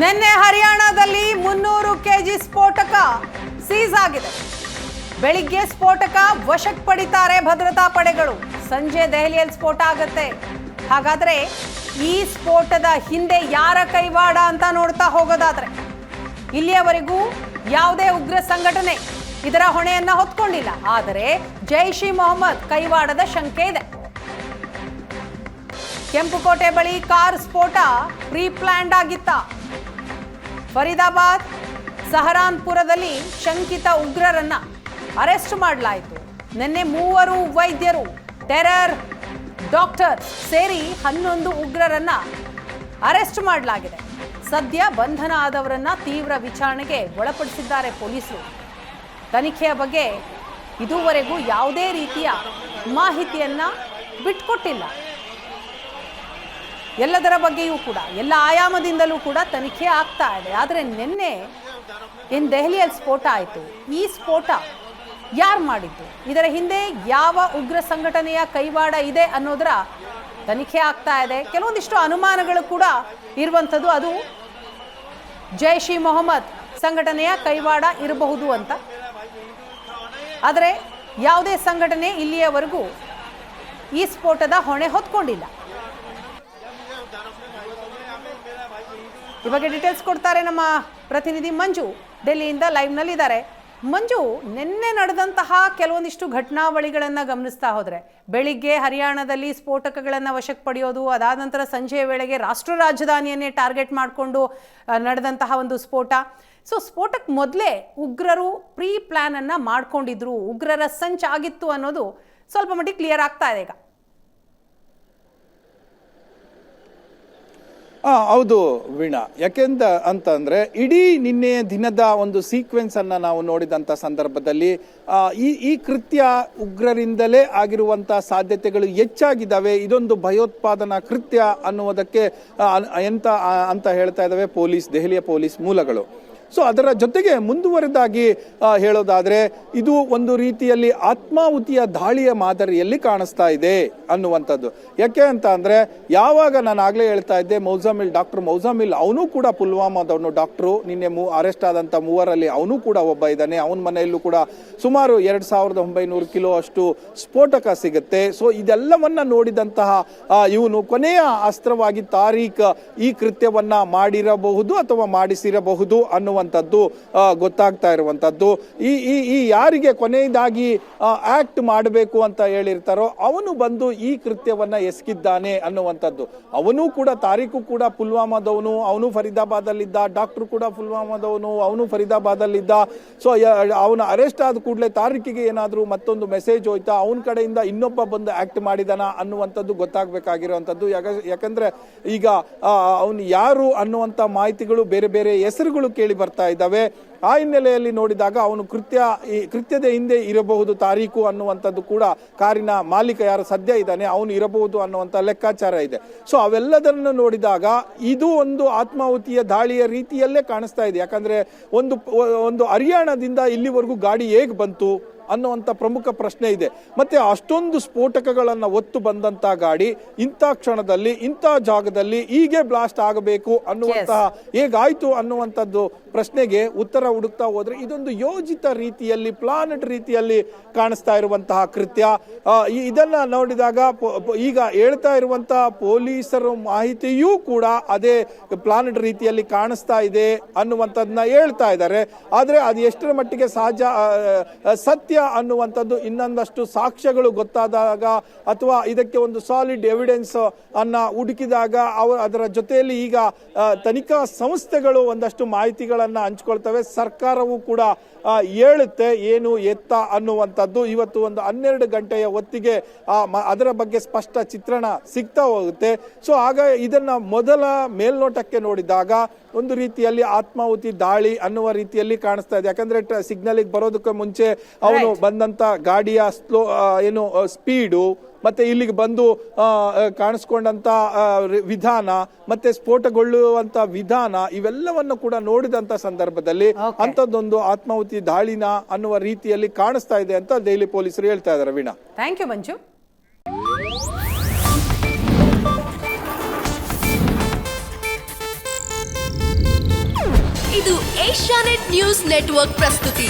ನಿನ್ನೆ ಹರಿಯಾಣದಲ್ಲಿ 300 ಕೆಜಿ ಸ್ಫೋಟಕ ಸೀಸ್ ಆಗಿದೆ. ಬೆಳಿಗ್ಗೆ ಸ್ಫೋಟಕ ವಶಕ್ಕೆ ಪಡಿತಾರೆ ಭದ್ರತಾ ಪಡೆಗಳು. ಸಂಜೆ ದೆಹಲಿಯಲ್ಲಿ ಸ್ಫೋಟ ಆಗುತ್ತೆ. ಹಾಗಾದ್ರೆ ಈ ಸ್ಫೋಟದ ಹಿಂದೆ ಯಾರ ಕೈವಾಡ ಅಂತ ನೋಡ್ತಾ ಹೋಗೋದಾದ್ರೆ, ಇಲ್ಲಿಯವರೆಗೂ ಯಾವುದೇ ಉಗ್ರ ಸಂಘಟನೆ ಇದರ ಹೊಣೆಯನ್ನ ಹೊತ್ಕೊಂಡಿಲ್ಲ. ಆದರೆ ಜೈಷ್ ಇ ಮೊಹಮ್ಮದ್ ಕೈವಾಡದ ಶಂಕೆ ಇದೆ. ಕೆಂಪುಕೋಟೆ ಬಳಿ ಕಾರ್ ಸ್ಫೋಟ ಪ್ರೀ ಪ್ಲಾನ್ಡ್ ಆಗಿತ್ತ. ಫರೀದಾಬಾದ್ ಸಹರಾನ್ಪುರದಲ್ಲಿ ಶಂಕಿತ ಉಗ್ರರನ್ನ ಅರೆಸ್ಟ್ ಮಾಡಲಾಯಿತು. ನಿನ್ನೆ 3 ವೈದ್ಯರು, ಟೆರರ್ ಡಾಕ್ಟರ್ ಸೇರಿ 11 ಉಗ್ರರನ್ನ ಅರೆಸ್ಟ್ ಮಾಡಲಾಗಿದೆ. ಸದ್ಯ ಬಂಧನ ಆದವರನ್ನ ತೀವ್ರ ವಿಚಾರಣೆಗೆ ಒಳಪಡಿಸಿದ್ದಾರೆ ಪೊಲೀಸರು. ತನಿಖೆಯ ಬಗ್ಗೆ ಇದುವರೆಗೂ ಯಾವುದೇ ರೀತಿಯ ಮಾಹಿತಿಯನ್ನ ಬಿಟ್ಕೊಟ್ಟಿಲ್ಲ. ಎಲ್ಲದರ ಬಗ್ಗೆಯೂ ಕೂಡ ಎಲ್ಲ ಆಯಾಮದಿಂದಲೂ ಕೂಡ ತನಿಖೆ ಆಗ್ತಾ ಇದೆ. ಆದರೆ ನಿನ್ನೆ ದೆಹಲಿಯಲ್ಲಿ ಸ್ಫೋಟ ಆಯಿತು. ಈ ಸ್ಫೋಟ ಯಾರು ಮಾಡಿದ್ದು, ಇದರ ಹಿಂದೆ ಯಾವ ಉಗ್ರ ಸಂಘಟನೆಯ ಕೈವಾಡ ಇದೆ ಅನ್ನೋದರ ತನಿಖೆ ಆಗ್ತಾ ಇದೆ. ಕೆಲವೊಂದಿಷ್ಟು ಅನುಮಾನಗಳು ಕೂಡ ಇರುವಂಥದ್ದು, ಅದು ಜೈಷ್ ಇ ಮೊಹಮ್ಮದ್ ಸಂಘಟನೆಯ ಕೈವಾಡ ಇರಬಹುದು ಅಂತ. ಆದರೆ ಯಾವುದೇ ಸಂಘಟನೆ ಇಲ್ಲಿಯವರೆಗೂ ಈ ಸ್ಫೋಟದ ಹೊಣೆ ಹೊತ್ಕೊಂಡಿಲ್ಲ. ಈ ಬಗ್ಗೆ ಡೀಟೇಲ್ಸ್ ಕೊಡ್ತಾರೆ ನಮ್ಮ ಪ್ರತಿನಿಧಿ ಮಂಜು, ಡೆಲ್ಲಿಯಿಂದ ಲೈವ್ನಲ್ಲಿದ್ದಾರೆ. ಮಂಜು, ನಿನ್ನೆ ನಡೆದಂತಹ ಕೆಲವೊಂದಿಷ್ಟು ಘಟನಾವಳಿಗಳನ್ನು ಗಮನಿಸ್ತಾ ಹೋದರೆ, ಬೆಳಿಗ್ಗೆ ಹರಿಯಾಣದಲ್ಲಿ ಸ್ಫೋಟಕಗಳನ್ನು ವಶಕ್ಕೆ ಪಡೆಯೋದು, ಅದಾದ ನಂತರ ಸಂಜೆಯ ವೇಳೆಗೆ ರಾಷ್ಟ್ರ ರಾಜಧಾನಿಯನ್ನೇ ಟಾರ್ಗೆಟ್ ಮಾಡಿಕೊಂಡು ನಡೆದಂತಹ ಒಂದು ಸ್ಫೋಟ. ಸೊ ಸ್ಫೋಟಕ್ಕೆ ಮೊದಲೇ ಉಗ್ರರು ಪ್ರೀ ಪ್ಲಾನನ್ನು ಮಾಡ್ಕೊಂಡಿದ್ರು, ಉಗ್ರರ ಸಂಚಾಗಿತ್ತು ಅನ್ನೋದು ಸ್ವಲ್ಪ ಮಟ್ಟಿಗೆ ಕ್ಲಿಯರ್ ಆಗ್ತಾ ಇದೆ ಈಗ. ಹೌದು ವೀಣಾ, ಅಂತಂದ್ರೆ ಇಡೀ ನಿನ್ನೆಯ ದಿನದ ಒಂದು ಸೀಕ್ವೆನ್ಸ್ ಅನ್ನ ನಾವು ನೋಡಿದಂತ ಸಂದರ್ಭದಲ್ಲಿ ಈ ಕೃತ್ಯ ಉಗ್ರರಿಂದಲೇ ಆಗಿರುವಂತಹ ಸಾಧ್ಯತೆಗಳು ಹೆಚ್ಚಾಗಿದ್ದಾವೆ. ಇದೊಂದು ಭಯೋತ್ಪಾದನಾ ಕೃತ್ಯ ಅನ್ನುವುದಕ್ಕೆ ಅಂತ ಹೇಳ್ತಾ ಇದ್ದಾವೆ ದೆಹಲಿಯ ಪೊಲೀಸ್ ಮೂಲಗಳು. ಸೊ ಅದರ ಜೊತೆಗೆ ಮುಂದುವರೆದಾಗಿ ಹೇಳೋದಾದ್ರೆ, ಇದು ಒಂದು ರೀತಿಯಲ್ಲಿ ಆತ್ಮಾಹುತಿಯ ದಾಳಿಯ ಮಾದರಿಯಲ್ಲಿ ಕಾಣಿಸ್ತಾ ಇದೆ ಅನ್ನುವಂಥದ್ದು. ಯಾಕೆ ಅಂತ ಅಂದ್ರೆ, ಯಾವಾಗ ನಾನು ಆಗ್ಲೇ ಹೇಳ್ತಾ ಇದ್ದೆ, ಡಾಕ್ಟರ್ ಮೌಜಾಮಿಲ್ ಅವನು ಕೂಡ ಪುಲ್ವಾಮಾದವನು ಡಾಕ್ಟ್ರು. ನಿನ್ನೆ ಅರೆಸ್ಟ್ ಆದಂತ 3ರಲ್ಲಿ ಅವನು ಕೂಡ ಒಬ್ಬ ಇದ್ದಾನೆ. ಅವನ ಮನೆಯಲ್ಲೂ ಕೂಡ ಸುಮಾರು 2900 ಕಿಲೋ ಅಷ್ಟು ಸ್ಫೋಟಕ ಸಿಗುತ್ತೆ. ಸೊ ಇದೆಲ್ಲವನ್ನ ನೋಡಿದಂತಹ ಇವನು ಕೊನೆಯ ಅಸ್ತ್ರವಾಗಿ ತಾರೀಖ್ ಈ ಕೃತ್ಯವನ್ನ ಮಾಡಿರಬಹುದು ಅಥವಾ ಮಾಡಿಸಿರಬಹುದು ಅನ್ನುವಂಥದ್ದು ಗೊತ್ತಾಗ್ತಾ ಇರುವಂತದ್ದು. ಈ ಯಾರಿಗೆ ಕೊನೆಯದಾಗಿ ಆಕ್ಟ್ ಮಾಡಬೇಕು ಅಂತ ಹೇಳಿರ್ತಾರೋ ಅವನು ಬಂದು ಈ ಕೃತ್ಯವನ್ನ ಎಸಗಿದ್ದಾನೆ ಅನ್ನುವಂಥದ್ದು. ಅವನು ಕೂಡ ತಾರೀಖು ಕೂಡ ಪುಲ್ವಾಮಾದವನು, ಅವನು ಫರೀದಾಬಾದ್ ಅಲ್ಲಿದ್ದ. ಡಾಕ್ಟರ್ ಕೂಡ ಪುಲ್ವಾಮಾದವನು, ಅವನು ಫರೀದಾಬಾದ್ ಅಲ್ಲಿದ್ದ. ಸೊ ಅವನು ಅರೆಸ್ಟ್ ಆದ ಕೂಡಲೇ ತಾರೀಕಿಗೆ ಏನಾದ್ರೂ ಮತ್ತೊಂದು ಮೆಸೇಜ್ ಹೋಯ್ತಾ, ಅವನ ಕಡೆಯಿಂದ ಇನ್ನೊಬ್ಬ ಬಂದು ಆಕ್ಟ್ ಮಾಡಿದಾನ ಅನ್ನುವಂಥದ್ದು ಗೊತ್ತಾಗಬೇಕಾಗಿರುವಂತದ್ದು. ಯಾಕಂದ್ರೆ ಈಗ ಅವನು ಯಾರು ಅನ್ನುವಂತ ಮಾಹಿತಿಗಳು, ಬೇರೆ ಬೇರೆ ಹೆಸರುಗಳು ಕೇಳಿ ಬರ್ತಾ ಇದ್ದಾವೆ. ಆ ಹಿನ್ನೆಲೆಯಲ್ಲಿ ನೋಡಿದಾಗ ಅವನು ಕೃತ್ಯದ ಹಿಂದೆ ಇರಬಹುದು ತಾರೀಖು ಅನ್ನುವಂಥದ್ದು ಕೂಡ, ಕಾರಿನ ಮಾಲೀಕ ಯಾರು ಸದ್ಯ ಇದ್ದಾನೆ ಅವನು ಇರಬಹುದು ಅನ್ನುವಂಥ ಲೆಕ್ಕಾಚಾರ ಇದೆ. ಸೊ ಅವೆಲ್ಲದನ್ನು ನೋಡಿದಾಗ ಇದು ಒಂದು ಆತ್ಮಾಹುತಿಯ ದಾಳಿಯ ರೀತಿಯಲ್ಲೇ ಕಾಣಿಸ್ತಾ ಇದೆ. ಯಾಕಂದ್ರೆ ಒಂದು ಹರಿಯಾಣದಿಂದ ಇಲ್ಲಿವರೆಗೂ ಗಾಡಿ ಹೇಗೆ ಬಂತು ಅನ್ನುವಂಥ ಪ್ರಮುಖ ಪ್ರಶ್ನೆ ಇದೆ. ಮತ್ತೆ ಅಷ್ಟೊಂದು ಸ್ಫೋಟಕಗಳನ್ನು ಒತ್ತು ಬಂದಂತ ಗಾಡಿ ಇಂಥ ಕ್ಷಣದಲ್ಲಿ ಇಂಥ ಜಾಗದಲ್ಲಿ ಹೀಗೆ ಬ್ಲಾಸ್ಟ್ ಆಗಬೇಕು ಅನ್ನುವಂತಹ ಹೇಗಾಯ್ತು ಅನ್ನುವಂಥದ್ದು ಪ್ರಶ್ನೆಗೆ ಉತ್ತರ ಹುಡುಕ್ತಾ ಹೋದ್ರೆ, ಇದೊಂದು ಯೋಜಿತ ರೀತಿಯಲ್ಲಿ, ಪ್ಲಾನೆಟ್ ರೀತಿಯಲ್ಲಿ ಕಾಣಿಸ್ತಾ ಇರುವಂತಹ ಕೃತ್ಯ. ಇದನ್ನ ನೋಡಿದಾಗ ಈಗ ಹೇಳ್ತಾ ಇರುವಂತಹ ಪೊಲೀಸರ ಮಾಹಿತಿಯೂ ಕೂಡ ಅದೇ ಪ್ಲಾನೆಟ್ ರೀತಿಯಲ್ಲಿ ಕಾಣಿಸ್ತಾ ಇದೆ ಅನ್ನುವಂಥದ್ದನ್ನ ಹೇಳ್ತಾ ಇದ್ದಾರೆ. ಆದ್ರೆ ಅದು ಎಷ್ಟರ ಮಟ್ಟಿಗೆ ಸತ್ಯ ಅನ್ನುವಂಥದ್ದು ಇನ್ನೊಂದಷ್ಟು ಸಾಕ್ಷ್ಯಗಳು ಗೊತ್ತಾದಾಗ, ಅಥವಾ ಇದಕ್ಕೆ ಒಂದು ಸಾಲಿಡ್ ಎವಿಡೆನ್ಸ್ ಅನ್ನ ಹುಡುಕಿದಾಗ ಅದರ ಜೊತೆಯಲ್ಲಿ ಈಗ ತನಿಖಾ ಸಂಸ್ಥೆಗಳು ಒಂದಷ್ಟು ಮಾಹಿತಿಗಳನ್ನ ಹಂಚ್ಕೊಳ್ತವೆ. ಸರ್ಕಾರವೂ ಕೂಡ ಹೇಳುತ್ತೆ ಏನು ಎತ್ತ ಅನ್ನುವಂಥದ್ದು. ಇವತ್ತು ಒಂದು 12 ಗಂಟೆಯ ಹೊತ್ತಿಗೆ ಅದರ ಬಗ್ಗೆ ಸ್ಪಷ್ಟ ಚಿತ್ರಣ ಸಿಗ್ತಾ ಹೋಗುತ್ತೆ. ಸೊ ಆಗ ಇದನ್ನ ಮೊದಲ ಮೇಲ್ನೋಟಕ್ಕೆ ನೋಡಿದಾಗ ಒಂದು ರೀತಿಯಲ್ಲಿ ಆತ್ಮಾಹುತಿ ದಾಳಿ ಅನ್ನುವ ರೀತಿಯಲ್ಲಿ ಕಾಣಿಸ್ತಾ ಇದೆ. ಯಾಕಂದ್ರೆ ಸಿಗ್ನಲ್ಗೆ ಬರೋದಕ್ಕೆ ಮುಂಚೆ ಅವನು ಬಂದಂತ ಗಾಡಿಯ ಸ್ಪೀಡು, ಮತ್ತೆ ಇಲ್ಲಿಗೆ ಬಂದು ಕಾಣಿಸ್ಕೊಂಡಂತ ವಿಧಾನ, ಮತ್ತೆ ಸ್ಫೋಟಗೊಳ್ಳುವಂತ ವಿಧಾನ, ಇವೆಲ್ಲವನ್ನು ಕೂಡ ನೋಡಿದಂತ ಸಂದರ್ಭದಲ್ಲಿ ಅಂತದೊಂದು ಆತ್ಮಾಹುತಿ ದಾಳಿನ ಅನ್ನುವ ರೀತಿಯಲ್ಲಿ ಕಾಣಿಸ್ತಾ ಇದೆ ಅಂತ ದೆಹಲಿ ಪೊಲೀಸರು ಹೇಳ್ತಾ ಇದ್ದಾರೆ. ವೀಣಾ, ಥ್ಯಾಂಕ್ ಯು ಮಂಜು. ಇದು ಏಷ್ಯಾನೆಟ್ ನ್ಯೂಸ್ ನೆಟ್ವರ್ಕ್ ಪ್ರಸ್ತುತಿ.